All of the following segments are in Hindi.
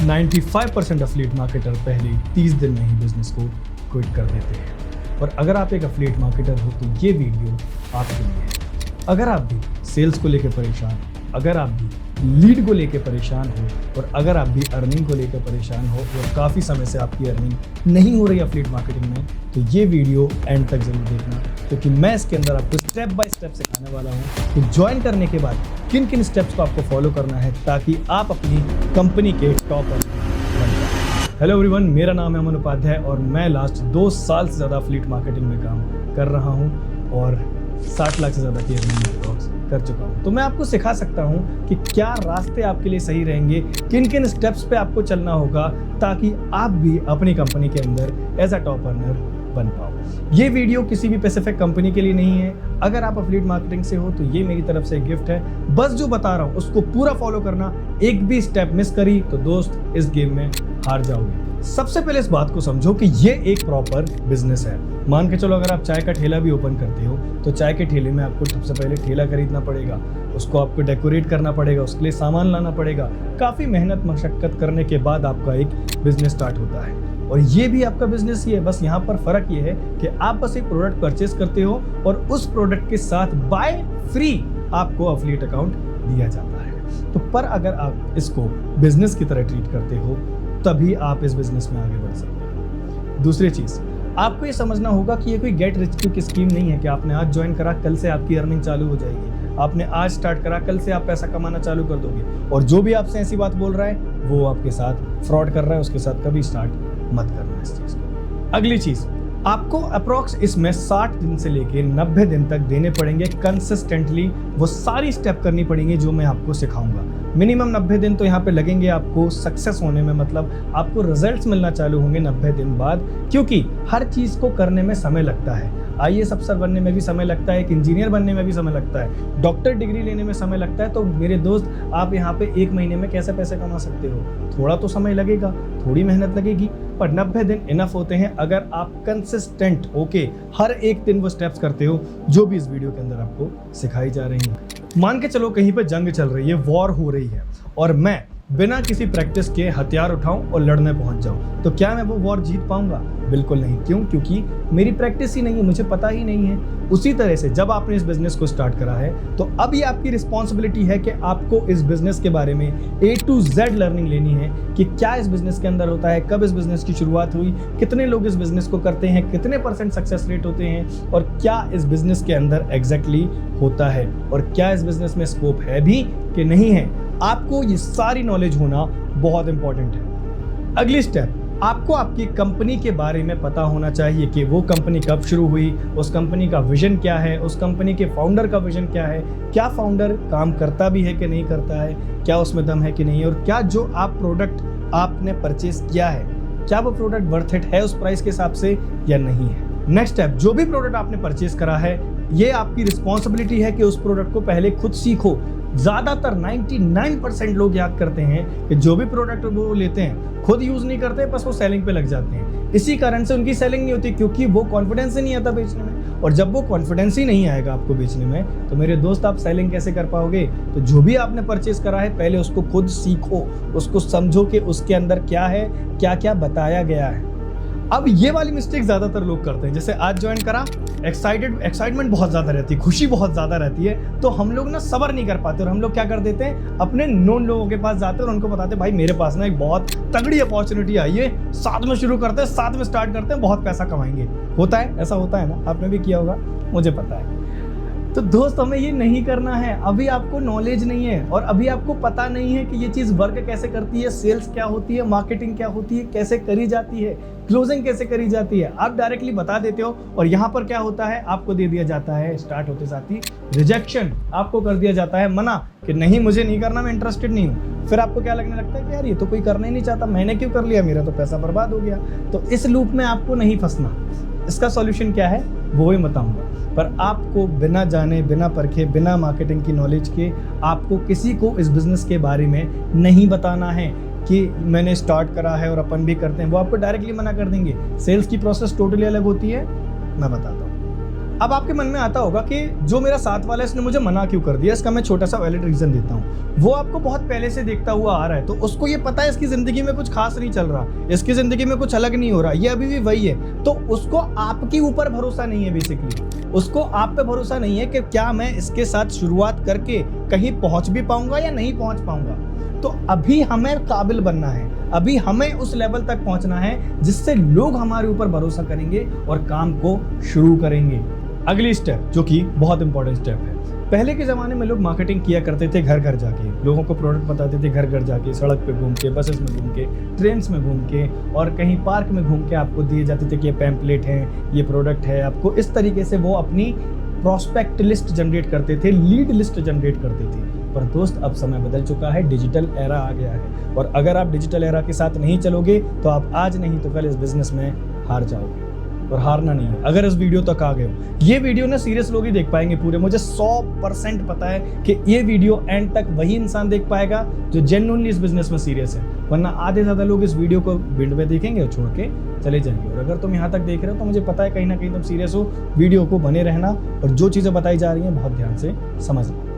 95% एफिलिएट मार्केटर पहले 30 दिन में ही बिजनेस को क्विट कर देते हैं। और अगर आप एक एफिलिएट मार्केटर हो तो ये वीडियो आपके लिए है। अगर आप भी सेल्स को लेकर परेशान, अगर आप भी लीड को लेकर परेशान हो और अगर आप भी अर्निंग को लेकर परेशान हो और काफ़ी समय से आपकी अर्निंग नहीं हो रही है एफिलिएट मार्केटिंग में, तो ये वीडियो एंड तक जरूर देखना, क्योंकि मैं इसके अंदर आपको स्टेप बाय स्टेप सिखाने वाला हूँ कि ज्वाइन करने के बाद किन किन स्टेप्स को आपको फॉलो करना है ताकि आप अपनी कंपनी के टॉप बन जाए। हेलो एवरीवन, मेरा नाम है अमन उपाध्याय और मैं लास्ट 2 साल से ज़्यादा एफिलिएट मार्केटिंग में काम कर रहा हूँ और 60 लाख से ज़्यादा की अर्निंग कर चुका हूँ। तो मैं आपको सिखा सकता हूँ कि क्या रास्ते आपके लिए सही रहेंगे, किन किन स्टेप्स पे आपको चलना होगा ताकि आप भी अपनी कंपनी के अंदर एज अ टॉप अर्नर बन पाओ। ये वीडियो किसी भी स्पेसिफिक कंपनी के लिए नहीं है। अगर आप एफिलिएट मार्केटिंग से हो तो ये मेरी तरफ से एक गिफ्ट है। बस जो बता रहा हूँ उसको पूरा फॉलो करना, एक भी स्टेप मिस करी तो दोस्त इस गेम में हार जाओगे। सबसे पहले इस बात को समझो कि ये एक प्रॉपर बिजनेस है। मान के चलो अगर आप चाय का ठेला भी ओपन करते हो तो चाय के ठेले में आपको सबसे पहले ठेला खरीदना पड़ेगा, उसको आपको डेकोरेट करना पड़ेगा, उसके लिए सामान लाना पड़ेगा। काफ़ी मेहनत मशक्कत करने के बाद आपका एक बिजनेस स्टार्ट होता है और ये भी आपका बिजनेस ही है। बस यहाँ पर फ़र्क ये है कि आप बस एक प्रोडक्ट परचेस करते हो और उस प्रोडक्ट के साथ बाय फ्री आपको एफिलिएट अकाउंट दिया जाता है। तो पर अगर आप इसको बिजनेस की तरह ट्रीट करते हो तभी आप इस बिजनेस में आगे बढ़ सकते हो। दूसरी चीज़, आपको ये समझना होगा कि ये कोई गेट रिच क्विक स्कीम नहीं है कि आपने आज ज्वाइन करा कल से आपकी अर्निंग चालू हो जाएगी, आपने आज स्टार्ट करा कल से आप पैसा कमाना चालू कर दोगे। और जो भी आपसे ऐसी बात बोल रहा है वो आपके साथ फ्रॉड कर रहा है, उसके साथ कभी स्टार्ट मत करना इस चीज़ को। अगली चीज़, आपको अप्रॉक्स इसमें 60 दिन से लेके 90 दिन तक देने पड़ेंगे कंसिस्टेंटली। वो सारी स्टेप करनी पड़ेंगी जो मैं आपको सिखाऊंगा। मिनिमम 90 दिन तो यहाँ पे लगेंगे आपको सक्सेस होने में, मतलब आपको रिजल्ट्स मिलना चालू होंगे 90 दिन बाद, क्योंकि हर चीज़ को करने में समय लगता है। IAS अफसर बनने में भी समय लगता है, एक इंजीनियर बनने में भी समय लगता है, डॉक्टर डिग्री लेने में समय लगता है। तो मेरे दोस्त, आप यहाँ पे 1 महीने में कैसे पैसे कमा सकते हो? थोड़ा तो समय लगेगा, थोड़ी मेहनत लगेगी, पर 90 दिन इनफ होते हैं अगर आप कंसिस्टेंट होके हर एक दिन वो स्टेप्स करते हो जो भी इस वीडियो के अंदर आपको सिखाई जा रही है। मान के चलो कहीं पे जंग चल रही है, वॉर हो रही है और मैं बिना किसी प्रैक्टिस के हथियार उठाऊं और लड़ने पहुंच जाऊं, तो क्या मैं वो वॉर जीत पाऊंगा? बिल्कुल नहीं। क्यों? क्योंकि मेरी प्रैक्टिस ही नहीं है, मुझे पता ही नहीं है। उसी तरह से जब आपने इस बिजनेस को स्टार्ट करा है तो अब ये आपकी रिस्पॉन्सिबिलिटी है कि आपको इस बिजनेस के बारे में A to Z लर्निंग लेनी है कि क्या इस बिजनेस के अंदर होता है, कब इस बिजनेस की शुरुआत हुई, कितने लोग इस बिजनेस को करते हैं, कितने % सक्सेस रेट होते हैं और क्या इस बिजनेस के अंदर एग्जैक्टली होता है और क्या इस बिजनेस में स्कोप है भी कि नहीं है। आपको ये सारी नॉलेज होना बहुत इंपॉर्टेंट है। अगली स्टेप, आपको आपकी कंपनी के बारे में पता होना चाहिए कि वो कंपनी कब शुरू हुई, उस कंपनी का विजन क्या है, उस कंपनी के फाउंडर का विजन क्या है, क्या फाउंडर काम करता भी है कि नहीं करता है, क्या उसमें दम है कि नहीं, और क्या जो आप प्रोडक्ट आपने परचेज किया है क्या वो प्रोडक्ट वर्थ इट है उस प्राइस के हिसाब से या नहीं है। नेक्स्ट स्टेप, जो भी प्रोडक्ट आपने परचेज करा है ये आपकी रिस्पॉन्सिबिलिटी है कि उस प्रोडक्ट को पहले खुद सीखो। ज़्यादातर 99% लोग याद करते हैं कि जो भी प्रोडक्ट वो लेते हैं खुद यूज़ नहीं करते, बस वो सेलिंग पे लग जाते हैं। इसी कारण से उनकी सेलिंग नहीं होती, क्योंकि वो कॉन्फिडेंस ही नहीं आता बेचने में। और जब वो कॉन्फिडेंस ही नहीं आएगा आपको बेचने में तो मेरे दोस्त आप सेलिंग कैसे कर पाओगे? तो जो भी आपने परचेज करा है पहले उसको खुद सीखो, उसको समझो कि उसके अंदर क्या है, क्या क्या बताया गया है। अब ये वाली मिस्टेक ज़्यादातर लोग करते हैं। जैसे आज ज्वाइन करा, एक्साइटमेंट बहुत ज़्यादा रहती है, खुशी बहुत ज़्यादा रहती है, तो हम लोग ना सब्र नहीं कर पाते और हम लोग क्या कर देते हैं, अपने नोन लोगों के पास जाते हैं और उनको बताते हैं भाई मेरे पास ना एक बहुत तगड़ी अपॉर्चुनिटी आई है, साथ में शुरू करते हैं, साथ में स्टार्ट करते हैं, बहुत पैसा कमाएंगे। होता है, ऐसा होता है ना, आपने भी किया होगा, मुझे पता है। तो दोस्त हमें ये नहीं करना है। अभी आपको नॉलेज नहीं है और अभी आपको पता नहीं है कि ये चीज़ वर्क कैसे करती है, सेल्स क्या होती है, मार्केटिंग क्या होती है, कैसे करी जाती है, क्लोजिंग कैसे करी जाती है। आप डायरेक्टली बता देते हो और यहाँ पर क्या होता है, आपको दे दिया जाता है स्टार्ट होते साथ ही रिजेक्शन, आपको कर दिया जाता है मना कि नहीं मुझे नहीं करना, मैं इंटरेस्टेड नहीं हूँ। फिर आपको क्या लगने लगता है कि यार ये तो कोई करना ही नहीं चाहता, मैंने क्यों कर लिया, मेरा तो पैसा बर्बाद हो गया। तो इस लूप में आपको नहीं फंसना। इसका सॉल्यूशन क्या है वो ही बताऊंगा, पर आपको बिना जाने, बिना परखे, बिना मार्केटिंग की नॉलेज के आपको किसी को इस बिज़नेस के बारे में नहीं बताना है कि मैंने स्टार्ट करा है और अपन भी करते हैं। वो आपको डायरेक्टली मना कर देंगे। सेल्स की प्रोसेस टोटली अलग होती है, मैं बताता हूँ। अब आपके मन में आता होगा कि जो मेरा साथ वाला है इसने मुझे मना क्यों कर दिया। इसका मैं छोटा सा वैलिड रीजन देता हूँ। वो आपको बहुत पहले से देखता हुआ आ रहा है, तो उसको ये पता है इसकी जिंदगी में कुछ खास नहीं चल रहा, इसकी जिंदगी में कुछ अलग नहीं हो रहा, ये अभी भी वही है। तो उसको आपके ऊपर भरोसा नहीं है, बेसिकली उसको आप पे भरोसा नहीं है कि क्या मैं इसके साथ शुरुआत करके कहीं पहुंच भी पाऊंगा या नहीं पहुंच पाऊंगा। तो अभी हमें काबिल बनना है, अभी हमें उस लेवल तक पहुंचना है जिससे लोग हमारे ऊपर भरोसा करेंगे और काम को शुरू करेंगे। अगली स्टेप जो कि बहुत इंपॉर्टेंट स्टेप है, पहले के ज़माने में लोग मार्केटिंग किया करते थे घर घर जाके, लोगों को प्रोडक्ट बताते थे घर घर जाके, सड़क पे घूम के, बसेस में घूम के, ट्रेन्स में घूम के और कहीं पार्क में घूम के आपको दिए जाते थे कि ये पैम्पलेट है, ये प्रोडक्ट है आपको। इस तरीके से वो अपनी प्रॉस्पेक्ट लिस्ट जनरेट करते थे, लीड लिस्ट जनरेट करते थे। पर दोस्त अब समय बदल चुका है, डिजिटल एरा आ गया है और अगर आप डिजिटल एरा के साथ नहीं चलोगे तो आप आज नहीं तो कल इस बिजनेस में हार जाओगे। और हारना नहीं है। अगर इस वीडियो तक आ गए हो, ये वीडियो ना सीरियस लोग ही देख पाएंगे पूरे, मुझे 100% पता है कि ये वीडियो एंड तक वही इंसान देख पाएगा जो जेन्युइनली इस बिजनेस में सीरियस है, वरना आधे से ज़्यादा लोग इस वीडियो को बिंड में देखेंगे और छोड़ के चले जाएंगे। और अगर तुम यहाँ तक देख रहे हो तो मुझे पता है कहीं ना कहीं तुम सीरियस हो, वीडियो को बने रहना और जो चीज़ें बताई जा रही हैं बहुत ध्यान से समझना।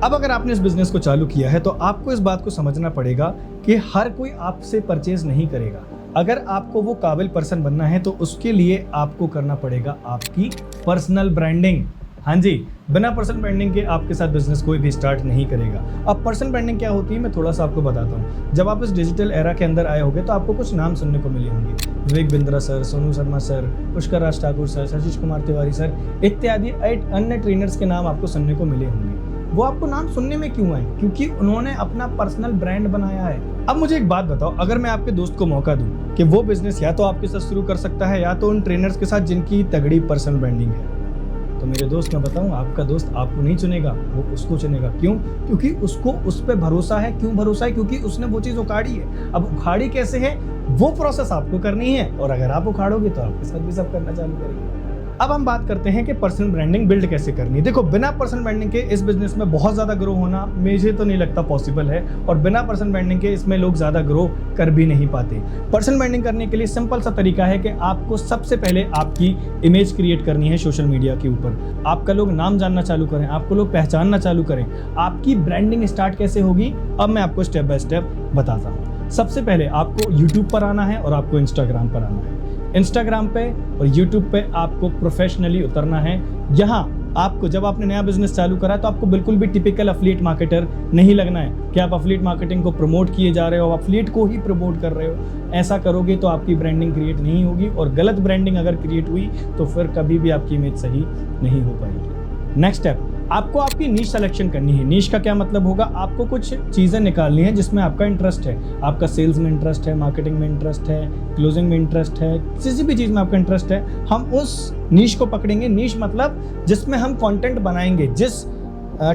अब अगर आपने इस बिजनेस को चालू किया है तो आपको इस बात को समझना पड़ेगा कि हर कोई आपसे परचेज नहीं करेगा। अगर आपको वो काबिल पर्सन बनना है तो उसके लिए आपको करना पड़ेगा आपकी पर्सनल ब्रांडिंग। हाँ जी, बिना पर्सनल ब्रांडिंग के आपके साथ बिजनेस कोई भी स्टार्ट नहीं करेगा। अब पर्सनल ब्रांडिंग क्या होती है मैं थोड़ा सा आपको बताता हूँ। जब आप इस डिजिटल एरा के अंदर आए होंगे तो आपको कुछ नाम सुनने को मिले होंगे, Vivek Bindra sir, Sonu Sharma sir, Pushkar Raj Thakur sir, Ashish Kumar Tiwari sir इत्यादि अन्य ट्रेनर्स के नाम आपको सुनने को मिले होंगे। वो आपको नाम सुनने में क्यों आए? क्योंकि उन्होंने अपना पर्सनल ब्रांड बनाया है। अब मुझे एक बात बताओ, अगर मैं आपके दोस्त को मौका दूं कि वो बिजनेस या तो आपके साथ शुरू कर सकता है या तो उन ट्रेनर्स के साथ जिनकी तगड़ी पर्सनल ब्रांडिंग है, तो मेरे दोस्त मैं बताऊं आपका दोस्त आपको नहीं चुनेगा, वो उसको चुनेगा। क्यों? क्योंकि उसको उस पर भरोसा है। क्यों भरोसा है? क्योंकि उसने वो चीज़ उखाड़ी है। अब उखाड़ी कैसे है वो प्रोसेस आपको करनी है और अगर आप उखाड़ोगे तो आपके साथ भी सब करना चालू करेंगे। अब हम बात करते हैं कि पर्सनल ब्रांडिंग बिल्ड कैसे करनी है। देखो, बिना पर्सनल ब्रांडिंग के इस बिजनेस में बहुत ज़्यादा ग्रो होना मुझे तो नहीं लगता पॉसिबल है और बिना पर्सनल ब्रांडिंग के इसमें लोग ज़्यादा ग्रो कर भी नहीं पाते। पर्सनल ब्रांडिंग करने के लिए सिंपल सा तरीका है कि आपको सबसे पहले आपकी इमेज क्रिएट करनी है सोशल मीडिया के ऊपर। आपका लोग नाम जानना चालू करें, आपको लोग पहचानना चालू करें। आपकी ब्रांडिंग स्टार्ट कैसे होगी अब मैं आपको स्टेप बाय स्टेप बताता हूँ। सबसे पहले आपको यूट्यूब पर आना है और आपको इंस्टाग्राम पर आना है। इंस्टाग्राम पे और यूट्यूब पे आपको प्रोफेशनली उतरना है। यहाँ आपको जब आपने नया बिजनेस चालू करा तो आपको बिल्कुल भी टिपिकल अफिलिएट मार्केटर नहीं लगना है कि आप अफिलिएट मार्केटिंग को प्रमोट किए जा रहे हो, अफिलिएट को ही प्रमोट कर रहे हो। ऐसा करोगे तो आपकी ब्रांडिंग क्रिएट नहीं होगी और गलत ब्रांडिंग अगर क्रिएट हुई तो फिर कभी भी आपकी इमेज सही नहीं हो पाएगी। नेक्स्ट स्टेप, आपको आपकी नीश सिलेक्शन करनी है। नीश का क्या मतलब होगा? आपको कुछ चीज़ें निकालनी है जिसमें आपका इंटरेस्ट है। आपका सेल्स में इंटरेस्ट है, मार्केटिंग में इंटरेस्ट है, क्लोजिंग में इंटरेस्ट है, किसी भी चीज़ में आपका इंटरेस्ट है। हम उस नीश को पकड़ेंगे। नीश मतलब जिसमें हम कंटेंट बनाएंगे, जिस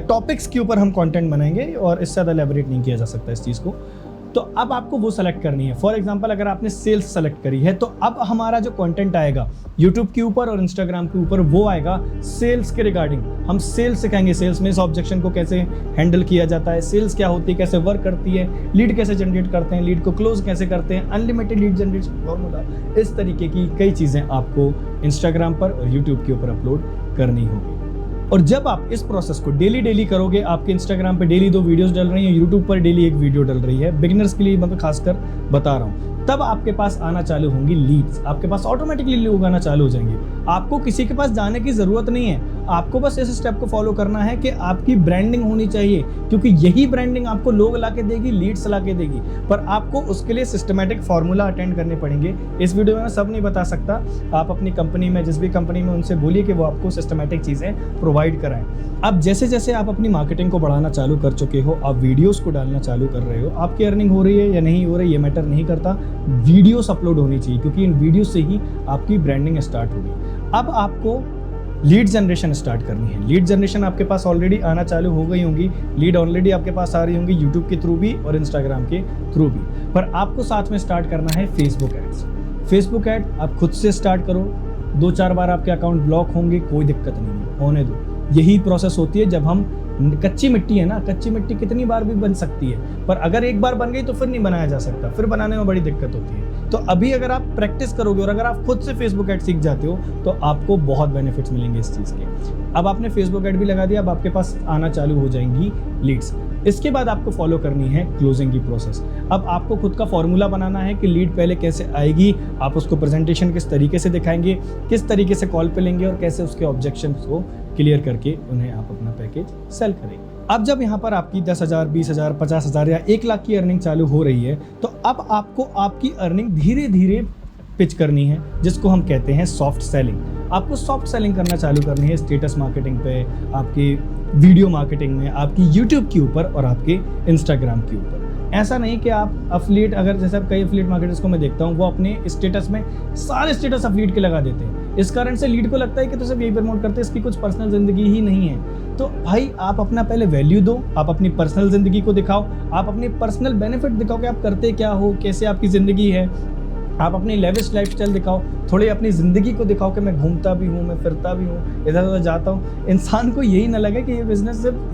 टॉपिक्स के ऊपर हम कंटेंट बनाएंगे और इससे ज़्यादा एलैबोरेट नहीं किया जा सकता इस चीज़ को। तो अब आपको वो सेलेक्ट करनी है। फॉर एग्जांपल अगर आपने सेल्स सेलेक्ट करी है तो अब हमारा जो कंटेंट आएगा यूट्यूब के ऊपर और इंस्टाग्राम के ऊपर वो आएगा सेल्स के रिगार्डिंग। हम सेल्स सिखाएंगे, सेल्स में इस ऑब्जेक्शन को कैसे हैंडल किया जाता है, सेल्स क्या होती है, कैसे वर्क करती है, लीड कैसे जनरेट करते हैं, लीड को क्लोज कैसे करते हैं, अनलिमिटेड लीड जनरेशन फॉर्मूला, इस तरीके की कई चीज़ें आपको इंस्टाग्राम पर और यूट्यूब के ऊपर अपलोड करनी होगी। और जब आप इस प्रोसेस को डेली करोगे, आपके इंस्टाग्राम पे डेली 2 वीडियोस डल रही हैं, यूट्यूब पर डेली 1 वीडियो डल रही है, बिगिनर्स के लिए मैं खासकर बता रहा हूँ, तब आपके पास आना चालू होंगी लीड्स। आपके पास ऑटोमेटिकली लोग आना चालू हो जाएंगे। आपको किसी के पास जाने की ज़रूरत नहीं है। आपको बस इस स्टेप को फॉलो करना है कि आपकी ब्रांडिंग होनी चाहिए, क्योंकि यही ब्रांडिंग आपको लोग ला के देगी, लीड्स ला के देगी। पर आपको उसके लिए सिस्टमेटिक फार्मूला अटेंड करने पड़ेंगे। इस वीडियो में मैं सब नहीं बता सकता। आप अपनी कंपनी में, जिस भी कंपनी में, उनसे बोलिए कि वो आपको सिस्टमेटिक चीज़ें प्रोवाइड कराएं। अब जैसे जैसे आप अपनी मार्केटिंग को बढ़ाना चालू कर चुके हो, आप वीडियोस को डालना चालू कर रहे हो, आपकी अर्निंग हो रही है या नहीं हो रही ये मैटर नहीं करता, वीडियोस अपलोड होनी चाहिए, क्योंकि इन वीडियो से ही आपकी ब्रांडिंग स्टार्ट होगी। अब आपको लीड जनरेशन स्टार्ट करनी है। लीड जनरेशन आपके पास ऑलरेडी आना चालू हो गई होंगी, लीड ऑलरेडी आपके पास आ रही होंगी यूट्यूब के थ्रू भी और इंस्टाग्राम के थ्रू भी। पर आपको साथ में स्टार्ट करना है फेसबुक एड्स। फेसबुक एड आप खुद से स्टार्ट करो। 2-4 बार आपके अकाउंट ब्लॉक होंगे, कोई दिक्कत नहीं है, होने दो। यही प्रोसेस होती है जब हम कच्ची मिट्टी है ना, कच्ची मिट्टी कितनी बार भी बन सकती है, पर अगर एक बार बन गई तो फिर नहीं बनाया जा सकता, फिर बनाने में बड़ी दिक्कत होती है। तो अभी अगर आप प्रैक्टिस करोगे और अगर आप खुद से फेसबुक ऐड सीख जाते हो तो आपको बहुत बेनिफिट्स मिलेंगे इस चीज़ के। अब आपने फेसबुक ऐड भी लगा दिया, अब आपके पास आना चालू हो जाएंगी लीड्स। इसके बाद आपको फॉलो करनी है क्लोजिंग की प्रोसेस। अब आपको खुद का फॉर्मूला बनाना है कि लीड पहले कैसे आएगी, आप उसको प्रेजेंटेशन किस तरीके से दिखाएंगे, किस तरीके से कॉल पे लेंगे और कैसे उसके ऑब्जेक्शंस को क्लियर करके उन्हें आप अपना पैकेज सेल करेंगे। अब जब यहाँ पर आपकी 10,000, 20,000, 50,000 या 1 लाख की अर्निंग चालू हो रही है तो अब आपको आपकी अर्निंग धीरे धीरे पिच करनी है, जिसको हम कहते हैं सॉफ्ट सेलिंग। आपको सॉफ्ट सेलिंग करना चालू करनी है स्टेटस मार्केटिंग पे, आपकी वीडियो मार्केटिंग में, आपकी यूट्यूब के ऊपर और आपके इंस्टाग्राम के ऊपर। ऐसा नहीं कि आप अफिलिएट, अगर जैसे कई अफिलिएट मार्केटर्स को मैं देखता हूँ वो अपने स्टेटस में सारे स्टेटस अफिलिएट के लगा देते हैं। इस कारण से लीड को लगता है कि तो सिर्फ यही प्रमोट करते हैं, इसकी कुछ पर्सनल जिंदगी ही नहीं है। तो भाई आप अपना पहले वैल्यू दो, आप अपनी पर्सनल जिंदगी को दिखाओ, आप अपनी पर्सनल बेनिफिट दिखाओ कि आप करते क्या हो, कैसे आपकी जिंदगी है, आप अपनी लेविश लाइफस्टाइल दिखाओ, थोड़ी अपनी ज़िंदगी को दिखाओ कि मैं घूमता भी हूँ, मैं फिरता भी हूँ, इधर उधर जाता हूँ। इंसान को यही ना लगे कि ये बिजनेस सिर्फ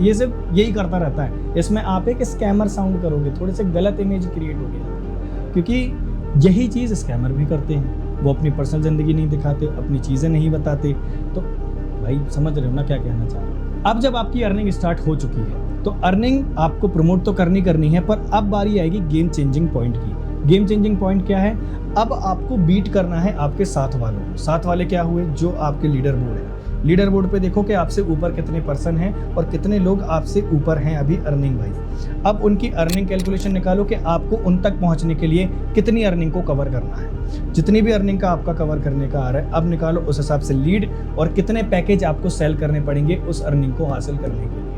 यही करता रहता है। इसमें आप एक स्कैमर साउंड करोगे, थोड़े से गलत इमेज क्रिएट हो गया, क्योंकि यही चीज़ स्कैमर भी करते हैं। वो अपनी पर्सनल ज़िंदगी नहीं दिखाते, अपनी चीज़ें नहीं बताते। तो भाई समझ रहे हो ना क्या कहना चाह रहा हूँ। अब जब आपकी अर्निंग स्टार्ट हो चुकी है तो अर्निंग आपको प्रमोट तो करनी है, पर अब बारी आएगी गेम चेंजिंग पॉइंट की। गेम चेंजिंग पॉइंट क्या है? अब आपको बीट करना है आपके साथ वालों को। साथ वाले क्या हुए? जो आपके लीडर बोर्ड है। लीडर बोर्ड पे देखो कि आपसे ऊपर कितने पर्सन हैं और कितने लोग आपसे ऊपर हैं अभी अर्निंग वाइज। अब उनकी अर्निंग कैलकुलेशन निकालो कि आपको उन तक पहुंचने के लिए कितनी अर्निंग को कवर करना है। जितनी भी अर्निंग का आपका कवर करने का आ रहा है, अब निकालो उस हिसाब से लीड और कितने पैकेज आपको सेल करने पड़ेंगे उस अर्निंग को हासिल करने के लिए।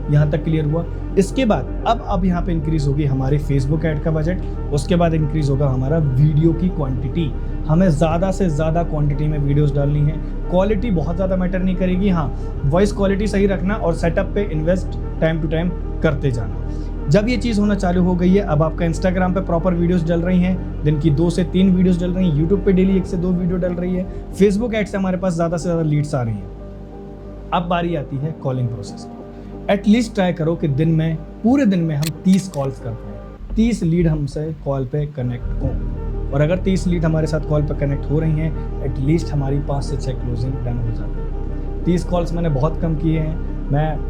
यहाँ तक क्लियर हुआ? इसके बाद अब यहाँ पे इंक्रीज होगी हमारी फेसबुक ऐड का बजट, उसके बाद इंक्रीज होगा हमारा वीडियो की क्वांटिटी। हमें ज़्यादा से ज़्यादा क्वांटिटी में वीडियोस डालनी है। क्वालिटी बहुत ज़्यादा मैटर नहीं करेगी, हाँ वॉइस क्वालिटी सही रखना और सेटअप पे इन्वेस्ट टाइम टू टाइम करते जाना। जब ये चीज़ होना चालू हो गई है, अब आपका इंस्टाग्राम पे प्रॉपर वीडियोस डल रही हैं, दिन की 2 से 3 वीडियोस डल रही हैं, यूट्यूब पे डेली 1 से 2 वीडियो डल रही है, फेसबुक ऐड से हमारे पास ज़्यादा से ज़्यादा लीड्स आ रही हैं। अब बारी आती है कॉलिंग प्रोसेस की। एटलीस्ट ट्राई करो कि पूरे दिन में हम 30 कॉल्स कर पाएँ, 30 लीड हमसे कॉल पे कनेक्ट हो। और अगर 30 लीड हमारे साथ कॉल पे कनेक्ट हो रही हैं, एटलीस्ट हमारी 5 से 6 क्लोजिंग डन हो जाती है। 30 कॉल्स मैंने बहुत कम किए हैं।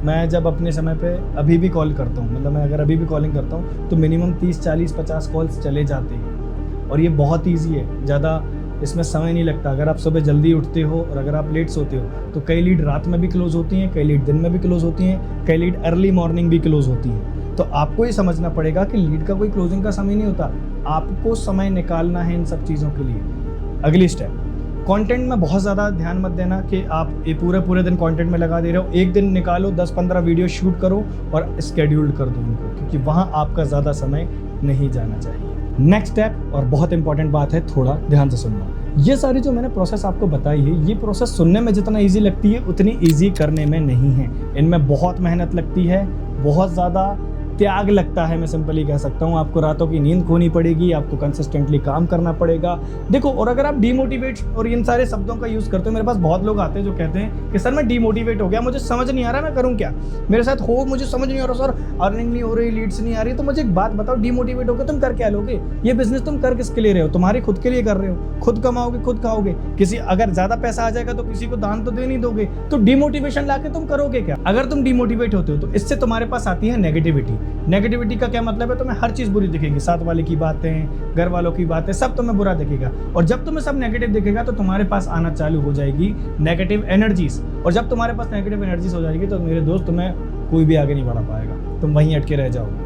मैं जब अपने समय पे अभी भी कॉल करता हूँ, मतलब मैं अगर अभी भी कॉलिंग करता हूँ तो मिनिमम 30, 40, 50 कॉल्स चले जाते हैं। और ये बहुत ईजी है, ज़्यादा इसमें समय नहीं लगता। अगर आप सुबह जल्दी उठते हो और अगर आप लेट सोते हो तो कई लीड रात में भी क्लोज होती हैं, कई लीड दिन में भी क्लोज होती हैं, कई लीड अर्ली मॉर्निंग भी क्लोज होती हैं। तो आपको ये समझना पड़ेगा कि लीड का कोई क्लोजिंग का समय नहीं होता, आपको समय निकालना है इन सब चीज़ों के लिए। अगली स्टेप, कंटेंट में बहुत ज़्यादा ध्यान मत देना कि आप ये पूरे दिन कंटेंट में लगा दे रहे हो। एक दिन निकालो, 10-15 वीडियो शूट करो और स्केड्यूल्ड कर दो उनको, क्योंकि वहाँ आपका ज़्यादा समय नहीं जाना चाहिए। नेक्स्ट स्टेप और बहुत इंपॉर्टेंट बात है, थोड़ा ध्यान से सुनना। ये सारी जो मैंने प्रोसेस आपको बताई है, ये प्रोसेस सुनने में जितना इजी लगती है उतनी इजी करने में नहीं है। इनमें बहुत मेहनत लगती है, बहुत ज़्यादा त्याग लगता है। मैं सिंपली कह सकता हूँ, आपको रातों की नींद खोनी पड़ेगी, आपको कंसिस्टेंटली काम करना पड़ेगा। देखो, और अगर आप डीमोटिवेट और इन सारे शब्दों का यूज़ करते हो, मेरे पास बहुत लोग आते हैं जो कहते हैं कि सर मैं डीमोटिवेट हो गया, मुझे समझ नहीं आ रहा मैं करूँ क्या, मेरे साथ हो मुझे समझ नहीं आ रहा सर, अर्निंग नहीं हो रही, लीड्स नहीं आ रही। तो मुझे एक बात बताओ, डीमोटिवेट होकर तुम कर क्या लोगे? ये बिजनेस तुम कर किसके लिए रहे हो? तुम्हारे खुद के लिए कर रहे हो, खुद कमाओगे, खुद खाओगे। किसी अगर ज़्यादा पैसा आ जाएगा तो किसी को दान तो दे नहीं दोगे, तो डीमोटिवेशन लाके तुम करोगे क्या? अगर तुम डीमोटिवेट होते हो तो इससे तुम्हारे पास आती है नेगेटिविटी। नेगेटिविटी का क्या मतलब है? तुम्हें हर चीज बुरी दिखेगी, साथ वाले की बातें, घर वालों की बातें, सब तुम्हें बुरा दिखेगा। और जब तुम्हें सब नेगेटिव दिखेगा तो तुम्हारे पास आना चालू हो जाएगी नेगेटिव एनर्जीज। और जब तुम्हारे पास नेगेटिव एनर्जीज हो जाएगी तो मेरे दोस्त, तुम्हें कोई भी आगे नहीं बढ़ा पाएगा, तुम वहीं अटके रह जाओगे।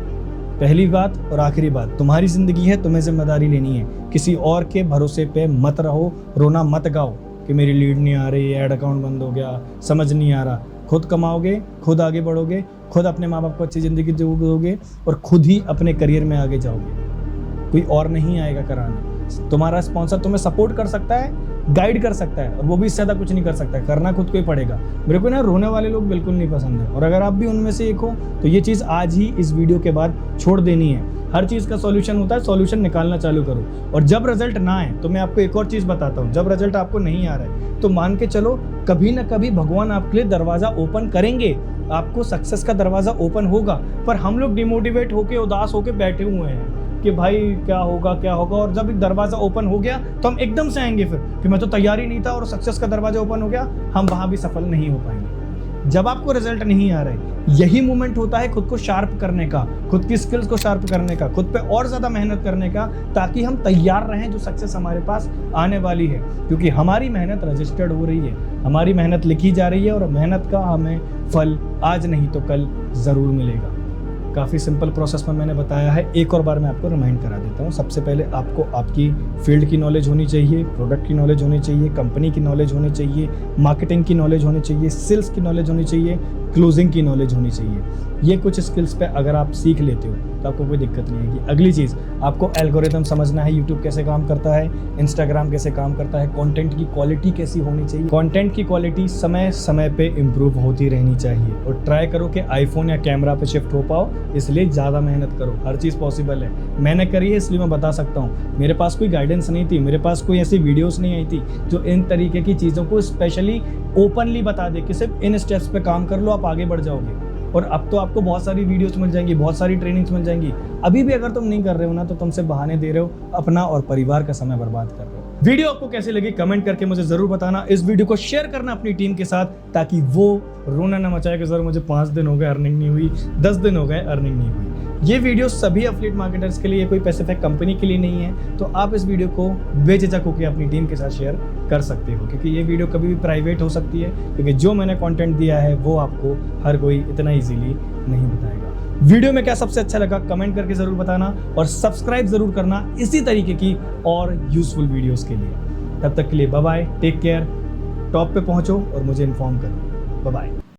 पहली बात और आखिरी बात, तुम्हारी जिंदगी है, तुम्हें जिम्मेदारी लेनी है। किसी और के भरोसे पे मत रहो, रोना मत गाओ कि मेरी लीड नहीं आ रही, ऐड अकाउंट बंद हो गया, समझ नहीं आ रहा। खुद कमाओगे, खुद आगे बढ़ोगे, खुद अपने माँ बाप को अच्छी ज़िंदगी दोगे और खुद ही अपने करियर में आगे जाओगे। कोई और नहीं आएगा कराने। तुम्हारा स्पॉन्सर तुम्हें सपोर्ट कर सकता है, गाइड कर सकता है, और वो भी इससे ज़्यादा कुछ नहीं कर सकता है, करना खुद को ही पड़ेगा। मेरे को ना रोने वाले लोग बिल्कुल नहीं पसंद है, और अगर आप भी उनमें से एक हो तो ये चीज़ आज ही इस वीडियो के बाद छोड़ देनी है। हर चीज़ का सॉल्यूशन होता है, सॉल्यूशन निकालना चालू करो। और जब रिजल्ट ना आए तो मैं आपको एक और चीज़ बताता हूँ, जब रिजल्ट आपको नहीं आ रहा है तो मान के चलो कभी ना कभी भगवान आपके लिए दरवाज़ा ओपन करेंगे, आपको सक्सेस का दरवाज़ा ओपन होगा। पर हम लोग डिमोटिवेट होके, उदास होके बैठे हुए हैं कि भाई क्या होगा क्या होगा, और जब एक दरवाज़ा ओपन हो गया तो हम एकदम से आएंगे फिर कि मैं तो तैयार ही नहीं था और सक्सेस का दरवाज़ा ओपन हो गया, हम वहाँ भी सफल नहीं हो पाएंगे। जब आपको रिजल्ट नहीं आ रहा है, यही मोमेंट होता है खुद को शार्प करने का, खुद की स्किल्स को शार्प करने का, खुद पे और ज़्यादा मेहनत करने का, ताकि हम तैयार रहें जो सक्सेस हमारे पास आने वाली है। क्योंकि हमारी मेहनत रजिस्टर्ड हो रही है, हमारी मेहनत लिखी जा रही है, और मेहनत का हमें फल आज नहीं तो कल ज़रूर मिलेगा। काफ़ी सिंपल प्रोसेस में मैंने बताया है, एक और बार मैं आपको रिमाइंड करा देता हूँ। सबसे पहले आपको आपकी फील्ड की नॉलेज होनी चाहिए, प्रोडक्ट की नॉलेज होनी चाहिए, कंपनी की नॉलेज होनी चाहिए, मार्केटिंग की नॉलेज होनी चाहिए, सेल्स की नॉलेज होनी चाहिए, क्लोजिंग की नॉलेज होनी चाहिए। ये कुछ स्किल्स पे अगर आप सीख लेते हो तो आपको कोई दिक्कत नहीं आएगी। अगली चीज़, आपको एल्गोरिथम समझना है, यूट्यूब कैसे काम करता है, इंस्टाग्राम कैसे काम करता है, कंटेंट की क्वालिटी कैसी होनी चाहिए। कंटेंट की क्वालिटी समय समय पे इम्प्रूव होती रहनी चाहिए, और ट्राई करो कि आईफोन या कैमरा पे शिफ्ट हो पाओ, इसलिए ज़्यादा मेहनत करो। हर चीज़ पॉसिबल है, मैंने करी है इसलिए मैं बता सकता हूँ। मेरे पास कोई गाइडेंस नहीं थी, मेरे पास कोई ऐसी वीडियोस नहीं आई थी जो इन तरीके की चीज़ों को स्पेशली ओपनली बता दे कि सिर्फ इन स्टेप्स पे काम कर लो, आप आगे बढ़ जाओगे। और अब तो आपको बहुत सारी वीडियोस मिल जाएंगी, बहुत सारी ट्रेनिंग्स मिल जाएंगी। अभी भी अगर तुम नहीं कर रहे हो ना, तो तुम सिर्फ बहाने दे रहे हो, अपना और परिवार का समय बर्बाद कर रहे हो। वीडियो आपको कैसी लगी कमेंट करके मुझे जरूर बताना। इस वीडियो को शेयर करना अपनी टीम के साथ, ताकि वो रोना ना मचाए कि सर मुझे 5 दिन हो गए अर्निंग नहीं हुई, 10 दिन हो गए अर्निंग नहीं हुई। ये वीडियो सभी एफिलिएट मार्केटर्स के लिए, कोई स्पेसिफिक कंपनी के लिए नहीं है। तो आप इस वीडियो को बेझिझक होकर अपनी टीम के साथ शेयर कर सकते हो, क्योंकि ये वीडियो कभी भी प्राइवेट हो सकती है, क्योंकि जो मैंने कंटेंट दिया है वो आपको हर कोई इतना इजीली नहीं बताएगा। वीडियो में क्या सबसे अच्छा लगा कमेंट करके जरूर बताना, और सब्सक्राइब जरूर करना इसी तरीके की और यूजफुल वीडियोस के लिए। तब तक के लिए bye bye, take care, top पे पहुंचो और मुझे इन्फॉर्म करो। Bye bye.